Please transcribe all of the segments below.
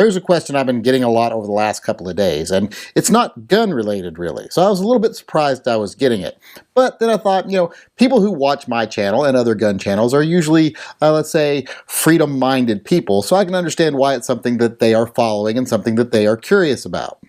There's a question I've been getting a lot over the last couple of days, and it's not gun related really. So I was a little bit surprised I was getting it. But then I thought, people who watch my channel and other gun channels are usually, let's say, freedom-minded people, so I can understand why it's something that they are following and something that they are curious about.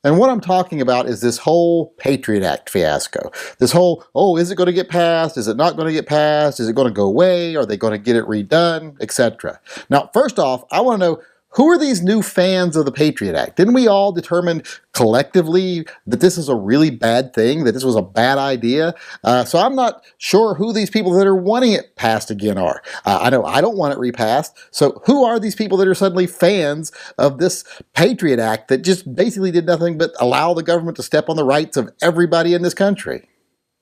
And what I'm talking about is this whole Patriot Act fiasco. This whole, is it going to get passed? Is it not going to get passed? Is it going to go away? Are they going to get it redone? Etc. Now, first off, I want to know, who are these new fans of the Patriot Act? Didn't we all determine collectively that this is a really bad thing, that this was a bad idea? So I'm not sure who these people that are wanting it passed again are. I know I don't want it repassed. So who are these people that are suddenly fans of this Patriot Act that just basically did nothing but allow the government to step on the rights of everybody in this country?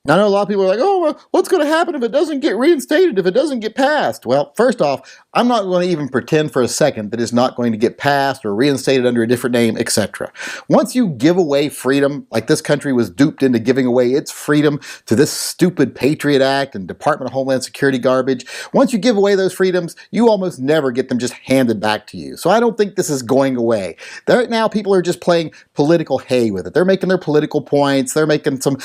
I know a lot of people are like, well, what's going to happen if it doesn't get reinstated, if it doesn't get passed? Well, first off, I'm not going to even pretend for a second that it's not going to get passed or reinstated under a different name, etc. Once you give away freedom, like this country was duped into giving away its freedom to this stupid Patriot Act and Department of Homeland Security garbage, once you give away those freedoms, you almost never get them just handed back to you. So I don't think this is going away. Right now, people are just playing political hay with it. They're making their political points. They're making some,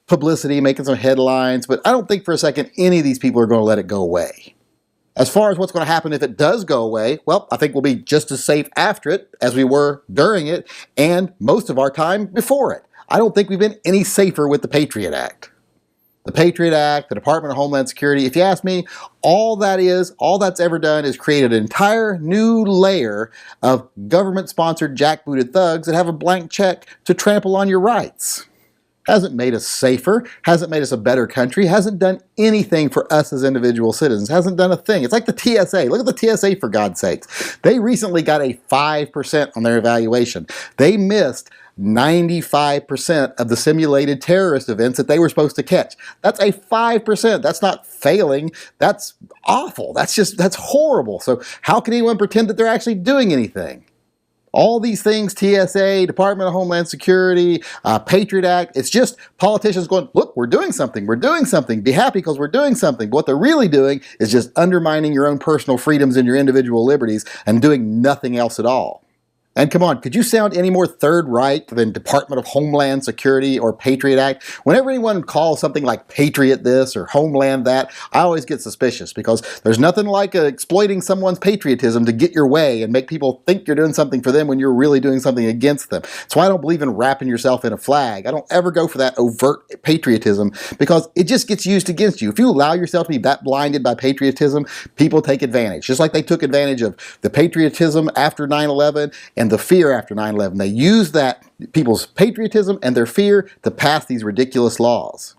publicity, making some headlines, but I don't think for a second any of these people are going to let it go away. As far as what's going to happen if it does go away, well, I think we'll be just as safe after it as we were during it and most of our time before it. I don't think we've been any safer with the Patriot Act. The Patriot Act, the Department of Homeland Security, if you ask me, all that's ever done is create an entire new layer of government-sponsored jackbooted thugs that have a blank check to trample on your rights. Hasn't made us safer, hasn't made us a better country, hasn't done anything for us as individual citizens, hasn't done a thing. It's like the TSA. Look at the TSA, for God's sakes. They recently got a 5% on their evaluation. They missed 95% of the simulated terrorist events that they were supposed to catch. That's a 5%. That's not failing. That's awful. That's horrible. So how can anyone pretend that they're actually doing anything? All these things, TSA, Department of Homeland Security, Patriot Act, it's just politicians going, look, we're doing something, be happy because we're doing something. But what they're really doing is just undermining your own personal freedoms and your individual liberties and doing nothing else at all. And come on, could you sound any more Third Reich than Department of Homeland Security or Patriot Act? Whenever anyone calls something like Patriot this or Homeland that, I always get suspicious because there's nothing like exploiting someone's patriotism to get your way and make people think you're doing something for them when you're really doing something against them. That's why I don't believe in wrapping yourself in a flag. I don't ever go for that overt patriotism because it just gets used against you. If you allow yourself to be that blinded by patriotism, people take advantage. Just like they took advantage of the patriotism after 9/11 and the fear after 9/11. They use that people's patriotism and their fear to pass these ridiculous laws.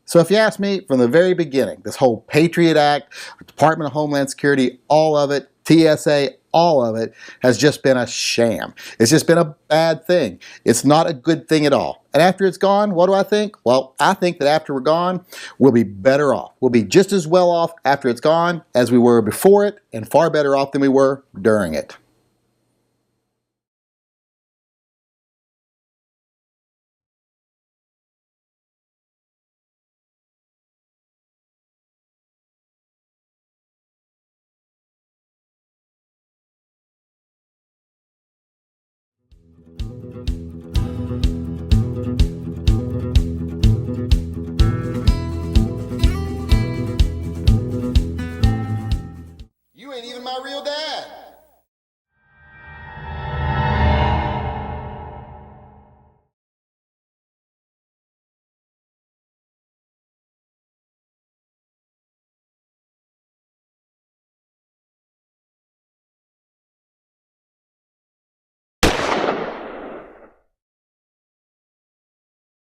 So if you ask me, from the very beginning, this whole Patriot Act, Department of Homeland Security, all of it, TSA, all of it has just been a sham. It's just been a bad thing. It's not a good thing at all. And after it's gone, what do I think? Well, I think that after we're gone, we'll be better off. We'll be just as well off after it's gone as we were before it, and far better off than we were during it.